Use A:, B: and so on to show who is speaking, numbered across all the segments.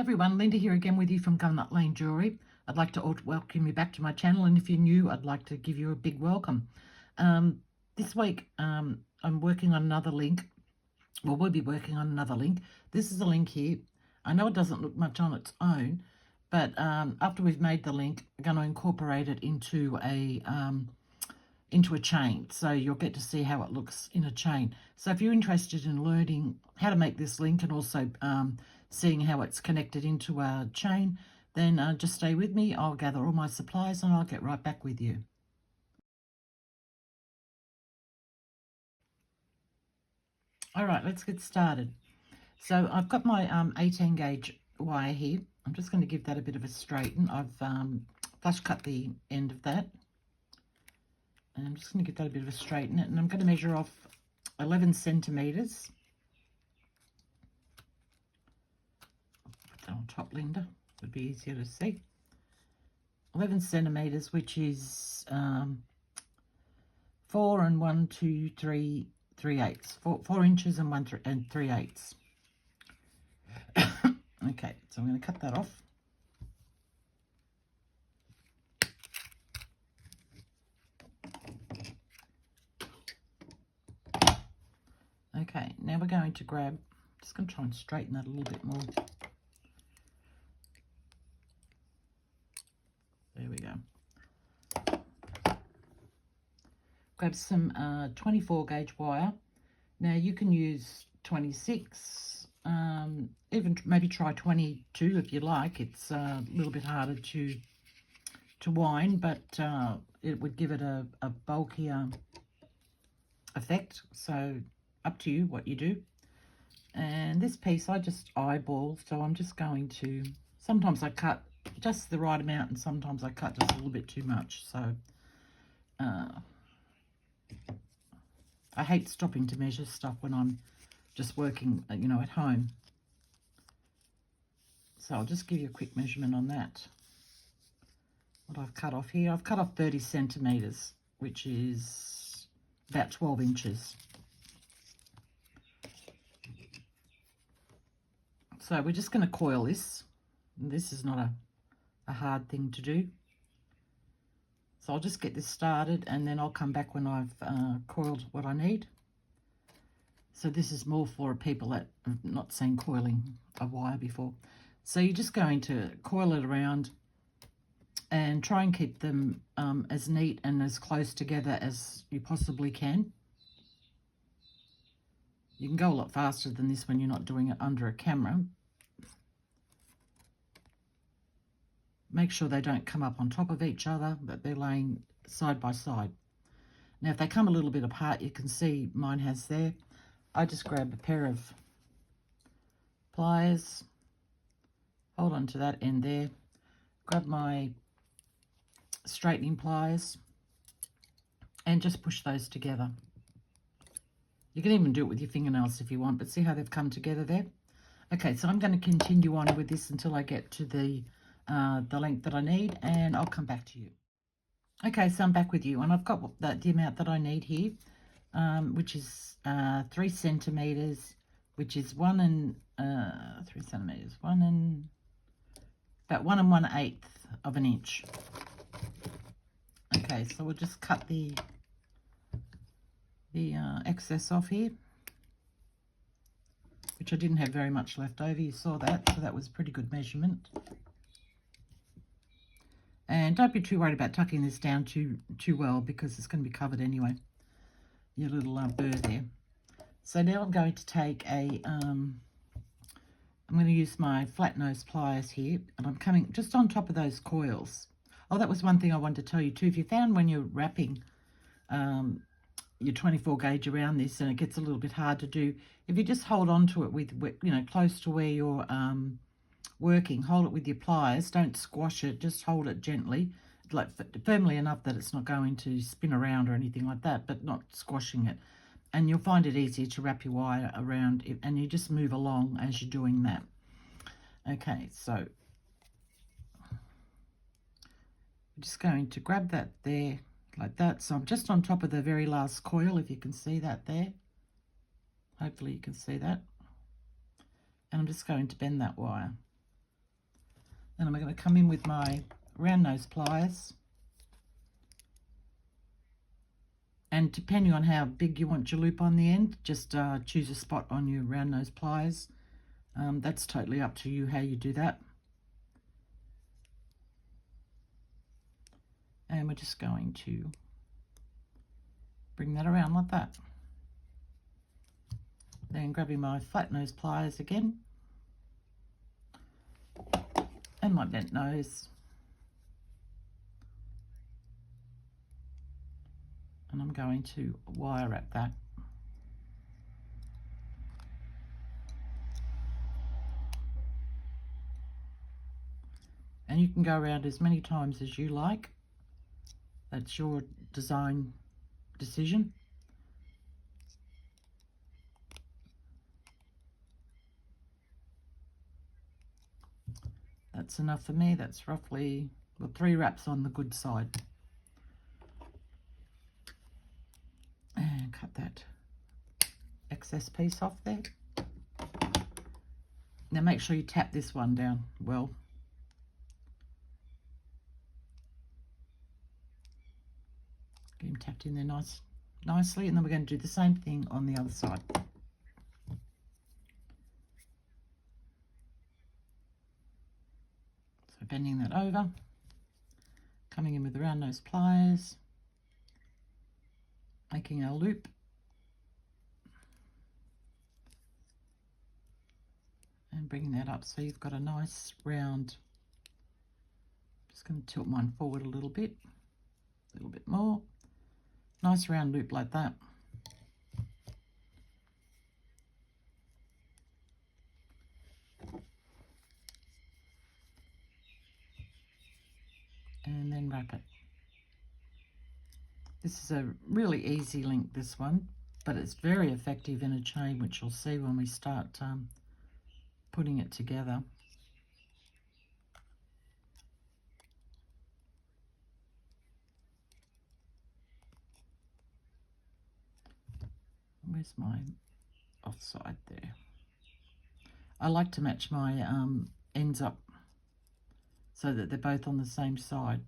A: everyone, Linda here again with you from Gunut Lane Jewellery. I'd like to welcome you back to my channel, and if you're new, I'd like to give you a big welcome. This week I'm working on another link. Well, we'll be working on another link. This is a link here. I know it doesn't look much on its own, but after we've made the link, I'm going to incorporate it into a chain, so you'll get to see how it looks in a chain. So if you're interested in learning how to make this link and also seeing how it's connected into a chain, then just stay with me. I'll gather all my supplies and I'll get right back with you. All right, let's get started. So I've got my 18 gauge wire here. I'm just going to give that a bit of a straighten. I've flush cut the end of that. And I'm just going to give that a bit of a straighten, and I'm going to measure off 11 centimetres. Put that on top, Linda. Would be easier to see. 11 centimetres, which is 4 and 1, 2, 3, 3/8. 4 inches and 3/8. Okay, so I'm going to cut that off. Okay, now we're going to grab, just going to try and straighten that a little bit more. There we go. Grab some 24 gauge wire. Now you can use 26, even maybe try 22 if you like. It's a little bit harder to wind, but it would give it a bulkier effect. So up to you what you do. And this piece I just eyeball, so I'm just going to, sometimes I cut just the right amount and sometimes I cut just a little bit too much. So I hate stopping to measure stuff when I'm just working, you know, at home. So I'll just give you a quick measurement on that. What I've cut off here, I've cut off 30 centimetres, which is about 12 inches. So we're just going to coil this. This is not a hard thing to do. So I'll just get this started and then I'll come back when I've coiled what I need. So this is more for people that have not seen coiling a wire before. So you're just going to coil it around and try and keep them as neat and as close together as you possibly can. You can go a lot faster than this when you're not doing it under a camera. Make sure they don't come up on top of each other, but they're laying side by side. Now, if they come a little bit apart, you can see mine has there. I just grab a pair of pliers, hold on to that end there, grab my straightening pliers, and just push those together. You can even do it with your fingernails if you want, but see how they've come together there? Okay, so I'm going to continue on with this until I get to the length that I need, and I'll come back to you. Okay, so I'm back with you, and I've got the amount that I need here, which is 3 centimetres, which is 3 centimetres, about 1 1/8 of an inch. Okay, so we'll just cut the excess off here, which I didn't have very much left over. You saw that, so that was a pretty good measurement. And don't be too worried about tucking this down too well, because it's going to be covered anyway, your little burr there. So now I'm going to take I'm going to use my flat nose pliers here, and I'm coming just on top of those coils. Oh, that was one thing I wanted to tell you too. If you found when you're wrapping your 24 gauge around this and it gets a little bit hard to do, if you just hold on to it with, you know, close to where you're working, hold it with your pliers, don't squash it, just hold it gently, like firmly enough that it's not going to spin around or anything like that, but not squashing it, and you'll find it easier to wrap your wire around it, and you just move along as you're doing that. Okay, so I'm just going to grab that there like that. So I'm just on top of the very last coil, if you can see that there. Hopefully you can see that. And I'm just going to bend that wire. Then I'm going to come in with my round nose pliers. And depending on how big you want your loop on the end, just choose a spot on your round nose pliers. That's totally up to you how you do that. And we're just going to bring that around like that. Then grabbing my flat nose pliers again. And my bent nose. And I'm going to wire wrap that. And you can go around as many times as you like. That's your design decision. That's enough for me. That's roughly, well, 3 wraps on the good side. And cut that excess piece off there. Now make sure you tap this one down well. Get him tapped in there nicely, and then we're going to do the same thing on the other side. So bending that over, coming in with the round nose pliers, making our loop, and bringing that up so you've got a nice round. Just going to tilt mine forward a little bit more. Nice round loop like that. And then wrap it. This is a really easy link, this one, but it's very effective in a chain, which you'll see when we start putting it together. Where's my offside there? I like to match my ends up so that they're both on the same side.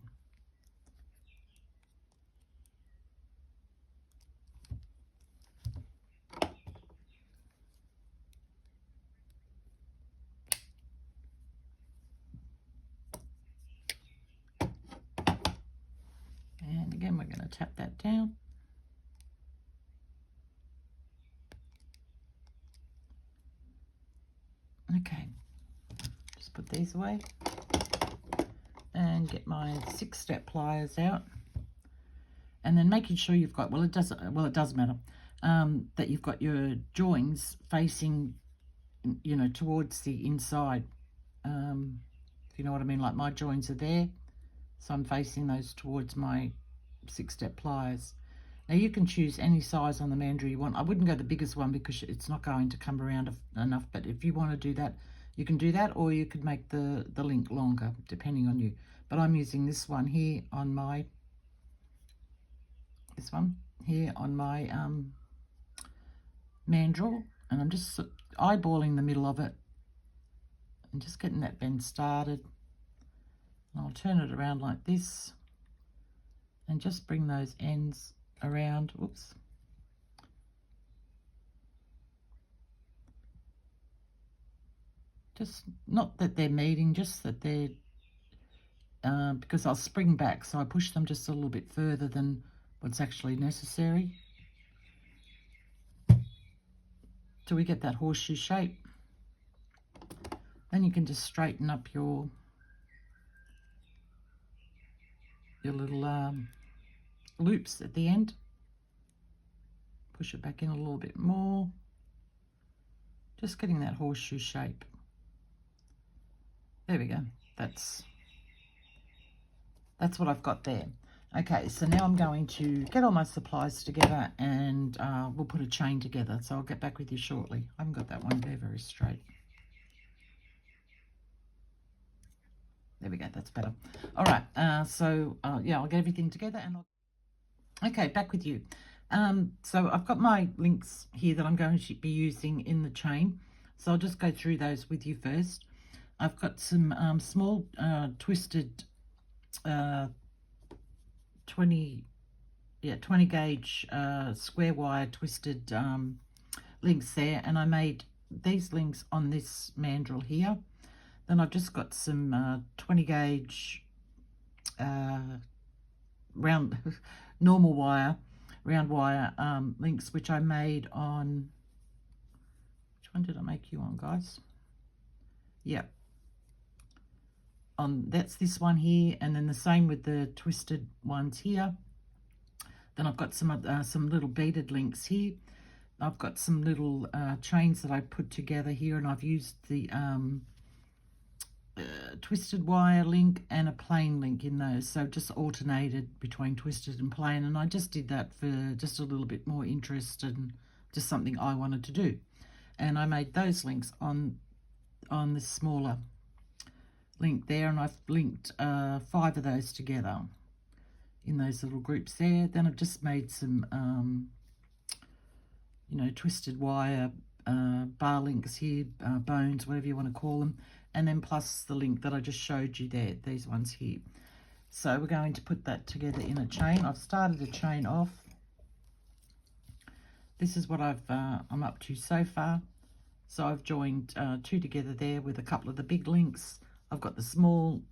A: And again, we're going to tap that down. Okay, just put these away and get my 6-step pliers out, and then making sure you've got, it does matter, that you've got your joins facing, you know, towards the inside, if you know what I mean. Like my joins are there, so I'm facing those towards my 6-step pliers. Now you can choose any size on the mandrel you want. I wouldn't go the biggest one because it's not going to come around enough, but if you want to do that, you can do that, or you could make the link longer, depending on you. But I'm using this one here on my, mandrel, and I'm just eyeballing the middle of it and just getting that bend started. And I'll turn it around like this and just bring those ends around. Whoops. Just not that they're meeting, just that they're, because I'll spring back, so I push them just a little bit further than what's actually necessary. So we get that horseshoe shape. Then you can just straighten up your little loops at the end. Push it back in a little bit more. Just getting that horseshoe shape. There we go. That's what I've got there. Okay, so now I'm going to get all my supplies together, and we'll put a chain together. So I'll get back with you shortly. I haven't got that one there very straight. There we go, that's better. All right, yeah, I'll get everything together and okay, back with you. So I've got my links here that I'm going to be using in the chain. So I'll just go through those with you first. I've got some small twisted 20 gauge square wire twisted links there, and I made these links on this mandrel here. Then I've just got some 20 gauge round normal wire, round wire links, which I made on, which one did I make you on, guys? Yeah, on, that's this one here, and then the same with the twisted ones here. Then I've got some little beaded links here. I've got some little chains that I put together here, and I've used the twisted wire link and a plain link in those, so just alternated between twisted and plain, and I just did that for just a little bit more interest and just something I wanted to do. And I made those links on the smaller link there, and I've linked 5 of those together in those little groups there. Then I've just made some you know, twisted wire bar links here, bones, whatever you want to call them, and then plus the link that I just showed you there, these ones here. So we're going to put that together in a chain. I've started a chain off. This is what I'm up to so far. So I've joined 2 together there with a couple of the big links. I've got the small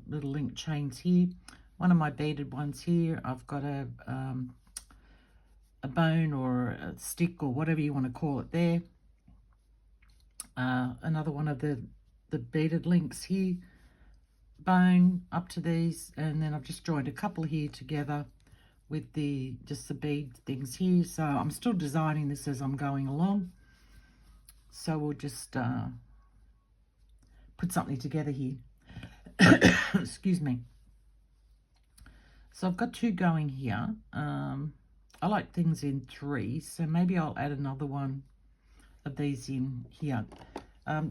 A: little link chains here. One of my beaded ones here. I've got a bone or a stick or whatever you want to call it there. Another one of the beaded links here, bone up to these, and then I've just joined a couple here together with just the bead things here. So I'm still designing this as I'm going along. So we'll just put something together here. Excuse me. So I've got 2 going here. I like things in 3, so maybe I'll add another one of these in here.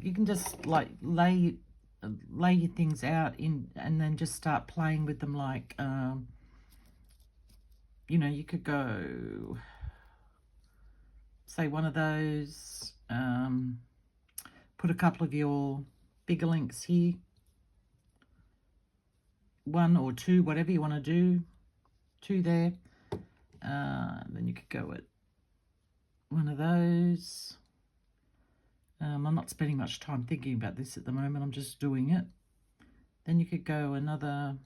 A: You can just like lay your things out in, and then just start playing with them, like you know, you could go, say, one of those, put a couple of your bigger links here, 1 or 2, whatever you want to do, 2 there. Then you could go with one of those. I'm not spending much time thinking about this at the moment, I'm just doing it. Then you could go another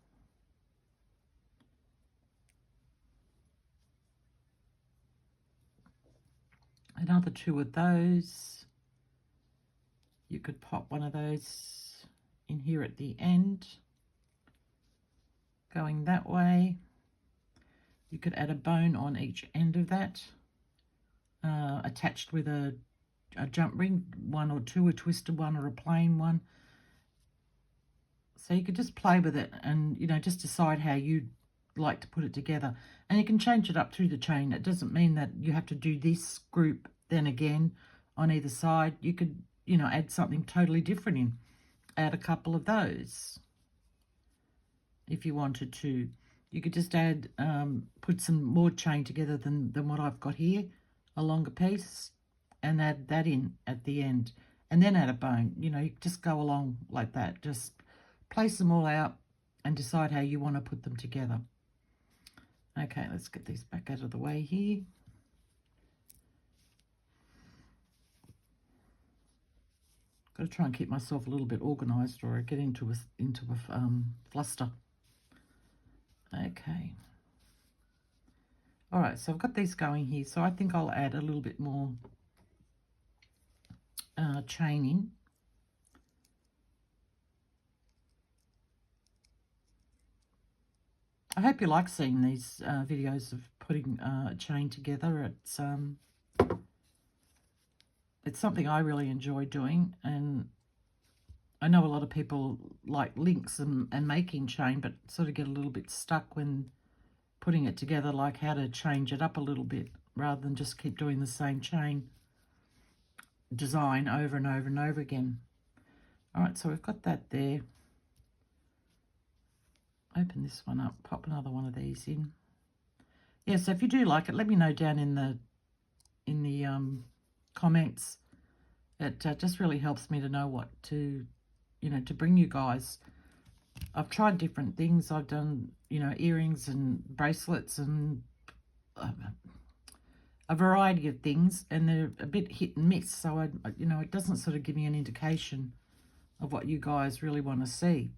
A: 2 of those. You could pop one of those in here at the end, going that way. You could add a bone on each end of that, attached with a jump ring, 1 or 2, a twisted one or a plain one. So you could just play with it and, you know, just decide how you'd like to put it together. And you can change it up through the chain. It doesn't mean that you have to do this group then again on either side. You could, you know, add something totally different in. Add a couple of those if you wanted to. You could just add, put some more chain together than what I've got here, a longer piece, and add that in at the end, and then add a bone. You know, you just go along like that. Just place them all out and decide how you want to put them together. Okay, let's get these back out of the way here. Got to try and keep myself a little bit organised, or I get into a fluster. Okay. All right, so I've got these going here, so I think I'll add a little bit more chain in. I hope you like seeing these videos of putting a chain together. It's something I really enjoy doing, and I know a lot of people like links and making chain, but sort of get a little bit stuck when putting it together, like how to change it up a little bit rather than just keep doing the same chain design over and over and over again. All right, so we've got that there. Open this one up, pop another one of these in. Yeah, so if you do like it, let me know down in the comments. It just really helps me to know what to you know, to bring you guys. I've tried different things. I've done, you know, earrings and bracelets and a variety of things, and they're a bit hit and miss. So, you know, it doesn't sort of give me an indication of what you guys really want to see.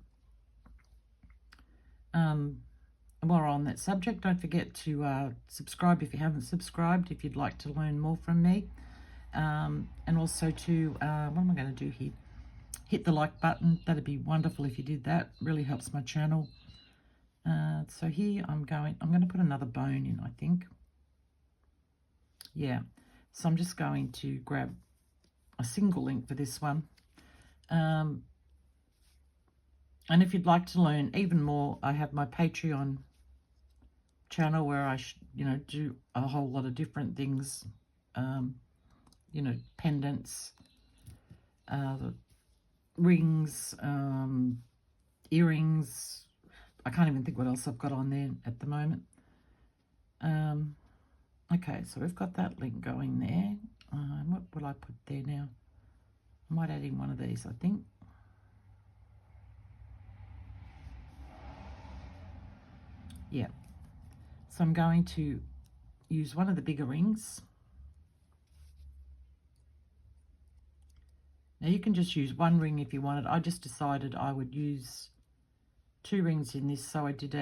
A: While we're on that subject, don't forget to subscribe if you haven't subscribed, if you'd like to learn more from me. And also to, what am I going to do here? Hit the like button. That'd be wonderful if you did that. Really helps my channel. So here I'm going to put another bone in, I think. Yeah. So I'm just going to grab a single link for this one. And if you'd like to learn even more, I have my Patreon channel where I, you know, do a whole lot of different things. You know, pendants, rings, earrings. I can't even think what else I've got on there at the moment. Okay, so we've got that link going there. What will I put there now? I might add in one of these, I think. Yeah. So I'm going to use one of the bigger rings. Now you can just use one ring if you wanted. I just decided I would use 2 rings in this, so I did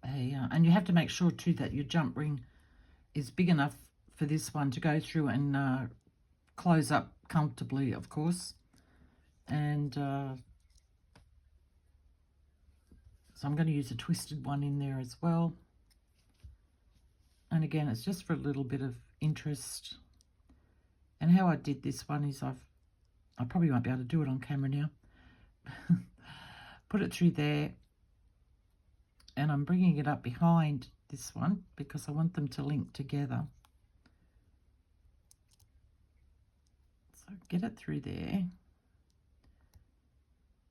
A: and you have to make sure too that your jump ring is big enough for this one to go through and close up comfortably, of course. And so I'm going to use a twisted one in there as well. And again, it's just for a little bit of interest. And how I did this one is I probably won't be able to do it on camera now. Put it through there, and I'm bringing it up behind this one because I want them to link together. So get it through there.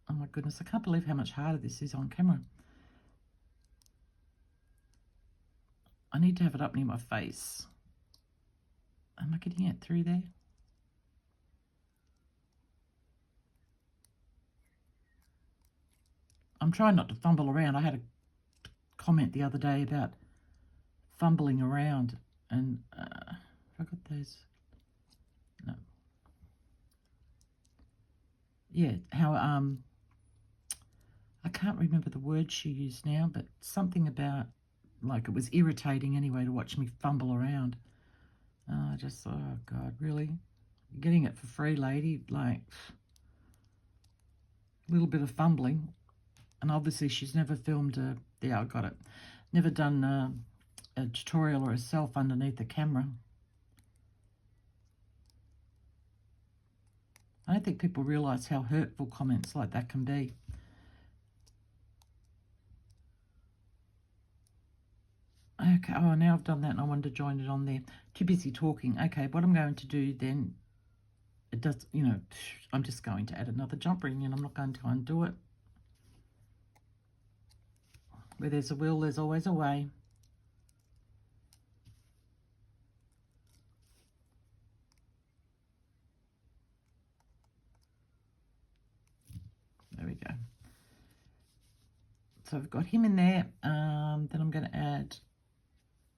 A: Oh my goodness, I can't believe how much harder this is on camera. I need to have it up near my face. Am I getting it through there? I'm trying not to fumble around. I had a comment the other day about fumbling around, and I got those. No. Yeah, how I can't remember the word she used now, but something about, like, it was irritating anyway to watch me fumble around. I just thought, oh God, really? You're getting it for free, lady? Like, a little bit of fumbling. And obviously she's never filmed yeah, I got it. Never done a tutorial or a self underneath the camera. I don't think people realise how hurtful comments like that can be. Okay, oh, now I've done that and I wanted to join it on there. Too busy talking. Okay, what I'm going to do then, it does, you know, I'm just going to add another jump ring and I'm not going to undo it. Where there's a will, there's always a way. There we go. So I've got him in there. Then I'm going to add,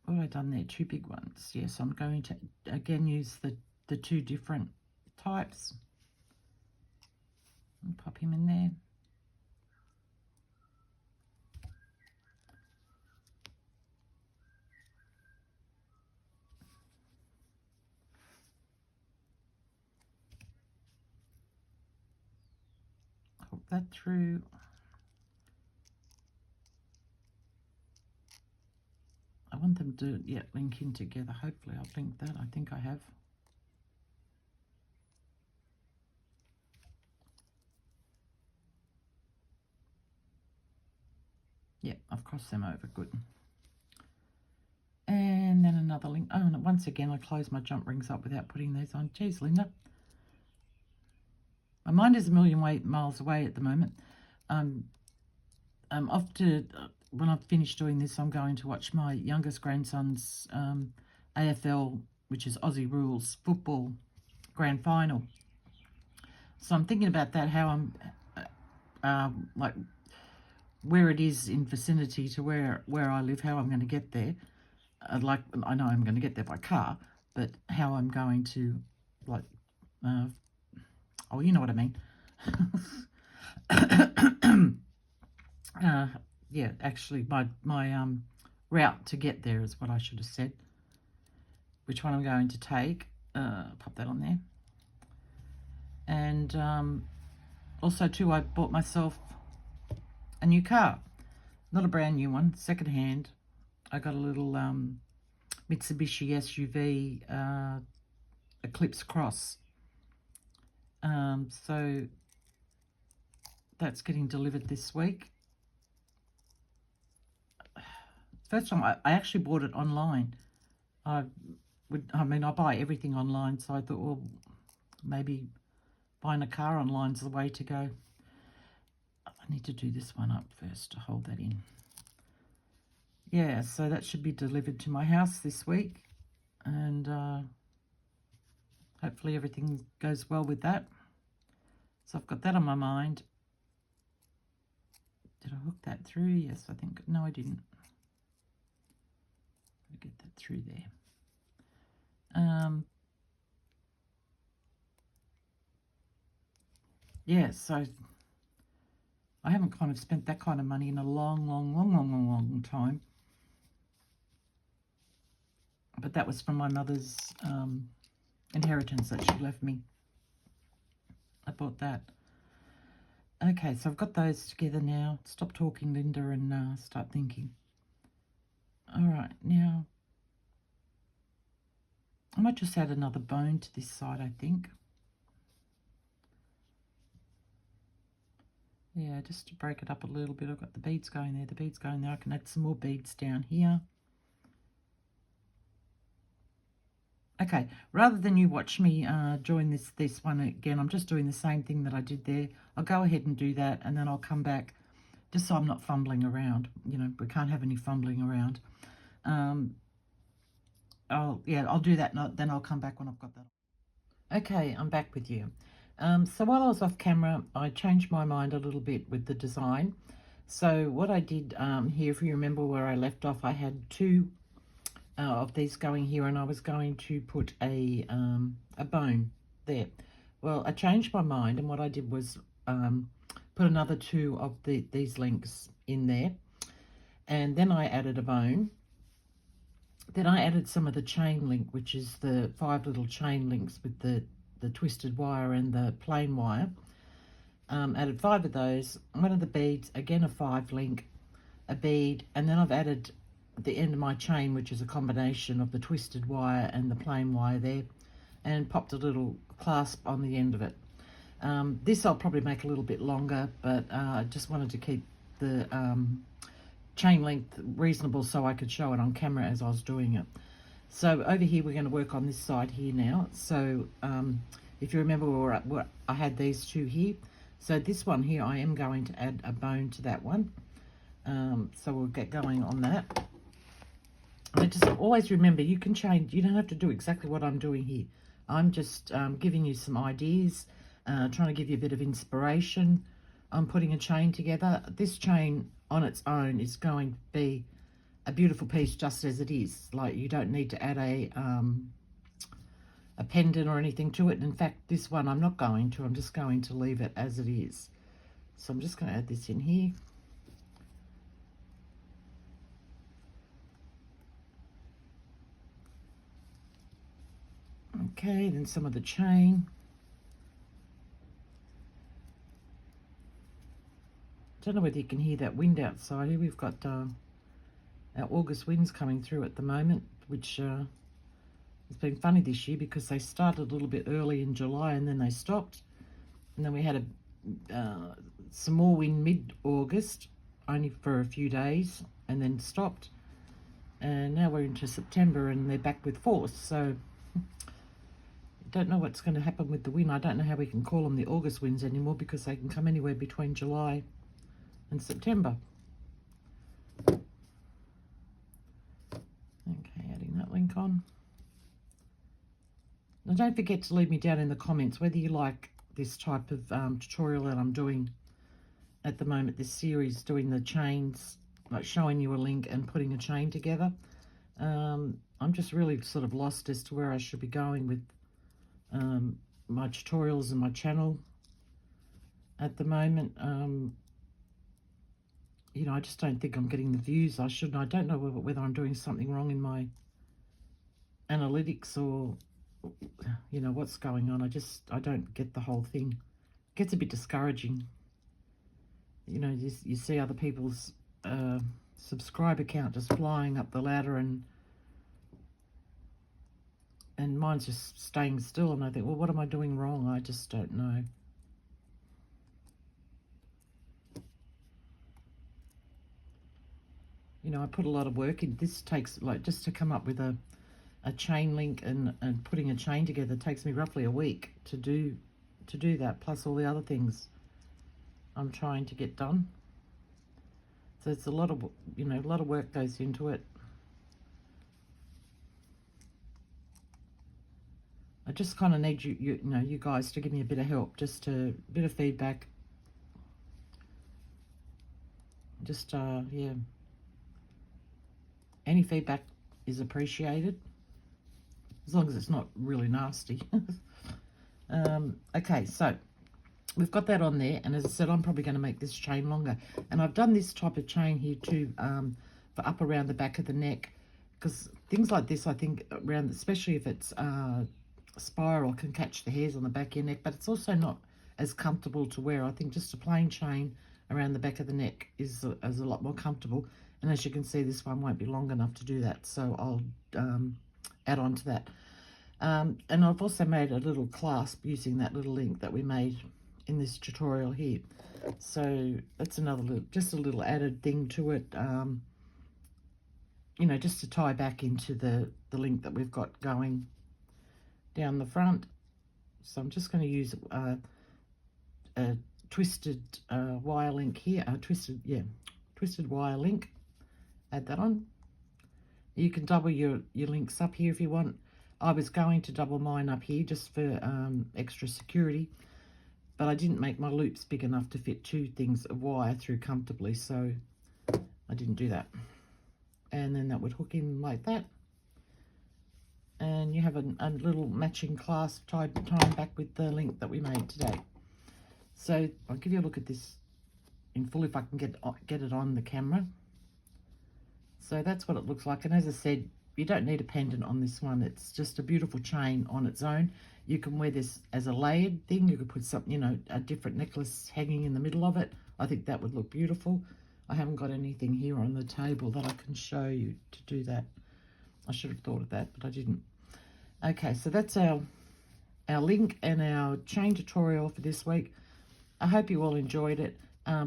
A: what have I done there? 2 big ones. Yes, I'm going to again use the 2 different types. And pop him in there. Hook that through. I want them to, yeah, link in together. Hopefully I've linked that. I think I have. Yeah, I've crossed them over. Good. And then another link. Oh, and once again, I close my jump rings up without putting these on. Geez, Linda. My mind is a million miles away at the moment. I'm off to, when I've finished doing this, I'm going to watch my youngest grandson's AFL, which is Aussie Rules Football Grand Final. So I'm thinking about that, how I'm, like, where it is in vicinity to where I live, how I'm going to get there. Like, I know I'm going to get there by car, but how I'm going to, like, oh, you know what I mean. Yeah, actually, my route to get there is what I should have said. Which one I'm going to take. Pop that on there. And also, too, I bought myself a new car. Not a brand new one, second hand. I got a little Mitsubishi SUV Eclipse Cross. So that's getting delivered this week. First time I actually bought it online. I buy everything online, so I thought, well, maybe buying a car online is the way to go. I need to do this one up first to hold that in. Yeah, so that should be delivered to my house this week, and hopefully everything goes well with that. So I've got that on my mind. Did I hook that through? Yes, I think. No, I didn't. Get that through there. Yeah, so I haven't kind of spent that kind of money in a long time. But that was from my mother's inheritance that she left me. I bought that. Okay, so I've got those together now. Stop talking, Linda, and start thinking. All right, now I might just add another bone to this side, I think. Yeah, just to break it up a little bit. I've got the beads going there, the beads going there. I can add some more beads down here. Okay, rather than you watch me join this one again, I'm just doing the same thing that I did there. I'll go ahead and do that, and then I'll come back, just so I'm not fumbling around. You know, we can't have any fumbling around. I'll do that, and then I'll come back when I've got that. Okay, I'm back with you. So while I was off camera, I changed my mind a little bit with the design. So what I did here, if you remember where I left off, I had two of these going here, and I was going to put a bone there. Well, I changed my mind, and what I did was put another two of these links in there, and then I added a bone. Then I added some of the chain link, which is the 5 little chain links with the twisted wire and the plain wire. Added 5 of those, one of the beads, again a 5 link, a bead, and then I've added the end of my chain, which is a combination of the twisted wire and the plain wire there, and popped a little clasp on the end of it. This I'll probably make a little bit longer, but I just wanted to keep the chain length reasonable so I could show it on camera as I was doing it. So over here we're going to work on this side here now. So if you remember where I had these two here, so this one here I am going to add a bone to that one. So we'll get going on that. But just always remember, you can change. You don't have to do exactly what I'm doing here. I'm just giving you some ideas, trying to give you a bit of inspiration. I'm putting a chain together. This chain on its own is going to be a beautiful piece just as it is. Like, you don't need to add a pendant or anything to it. In fact, this one I'm not going to. I'm just going to leave it as it is. So I'm just going to add this in here. Okay, then some of the chain. Don't know whether you can hear that wind outside here. We've got our August winds coming through at the moment, which has been funny this year because they started a little bit early in July and then they stopped. And then we had some more wind mid-August, only for a few days, and then stopped. And now we're into September and they're back with force. So don't know what's going to happen with the wind. I don't know how we can call them the August winds anymore because they can come anywhere between July and September. Okay, adding that link on. Now don't forget to leave me down in the comments whether you like this type of tutorial that I'm doing at the moment, this series, doing the chains, like showing you a link and putting a chain together. I'm just really sort of lost as to where I should be going with my tutorials and my channel at the moment. You know, I just don't think I'm getting the views I should. I don't know whether I'm doing something wrong in my analytics or, you know, what's going on. I don't get the whole thing. It gets a bit discouraging. You know, you see other people's subscriber count just flying up the ladder, and mine's just staying still, and I think, well, what am I doing wrong? I just don't know. You know, I put a lot of work in. This takes, like, just to come up with a chain link and putting a chain together takes me roughly a week to do that, plus all the other things I'm trying to get done. So it's a lot of, you know, a lot of work goes into it. I just kind of need you know, you guys to give me a bit of help, just a bit of feedback. Just, yeah. Any feedback is appreciated, as long as it's not really nasty. Okay, so we've got that on there, and as I said, I'm probably going to make this chain longer. And I've done this type of chain here too, for up around the back of the neck, because things like this, I think, around, especially if it's spiral, can catch the hairs on the back of your neck, but it's also not as comfortable to wear. I think just a plain chain around the back of the neck is a lot more comfortable. And as you can see, this one won't be long enough to do that, so I'll add on to that. And I've also made a little clasp using that little link that we made in this tutorial here. So that's another little, just a little added thing to it, you know, just to tie back into the link that we've got going down the front. So I'm just going to use a twisted wire link here, twisted wire link. Add that on. You can double your links up here if you want. I was going to double mine up here just for extra security, but I didn't make my loops big enough to fit 2 things of wire through comfortably, so I didn't do that. And then that would hook in like that, and you have a little matching clasp tying back with the link that we made today. So I'll give you a look at this in full if I can get it on the camera. So that's what it looks like, and as I said, you don't need a pendant on this one. It's just a beautiful chain on its own. You can wear this as a layered thing. You could put something, you know, a different necklace hanging in the middle of it. I think that would look beautiful. I haven't got anything here on the table that I can show you to do that. I should have thought of that, but I didn't. Okay, so that's our link and our chain tutorial for this week. I hope you all enjoyed it.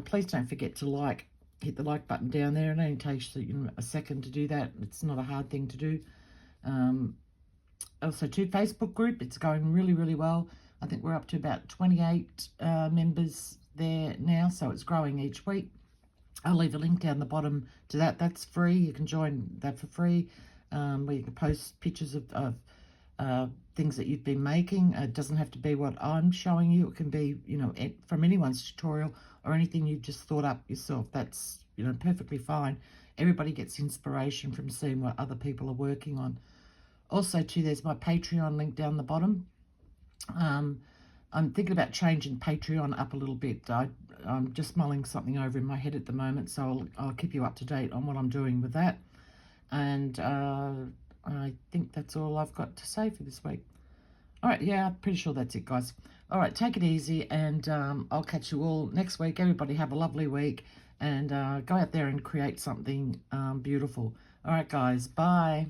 A: Please don't forget to hit the like button down there. It only takes a second to do that. It's not a hard thing to do. Also, Facebook group, it's going really, really well. I think we're up to about 28 members there now, so it's growing each week. I'll leave a link down the bottom to that. That's free. You can join that for free, where you can post pictures of things that you've been making. It doesn't have to be what I'm showing you. It can be, you know, from anyone's tutorial or anything you've just thought up yourself. That's, you know, perfectly fine. Everybody gets inspiration from seeing what other people are working on. Also, too, there's my Patreon link down the bottom. I'm thinking about changing Patreon up a little bit. I'm just mulling something over in my head at the moment, so I'll keep you up to date on what I'm doing with that. And I think that's all I've got to say for this week. All right, yeah, I'm pretty sure that's it, guys. All right, take it easy, and I'll catch you all next week. Everybody have a lovely week, and go out there and create something beautiful. All right, guys, bye.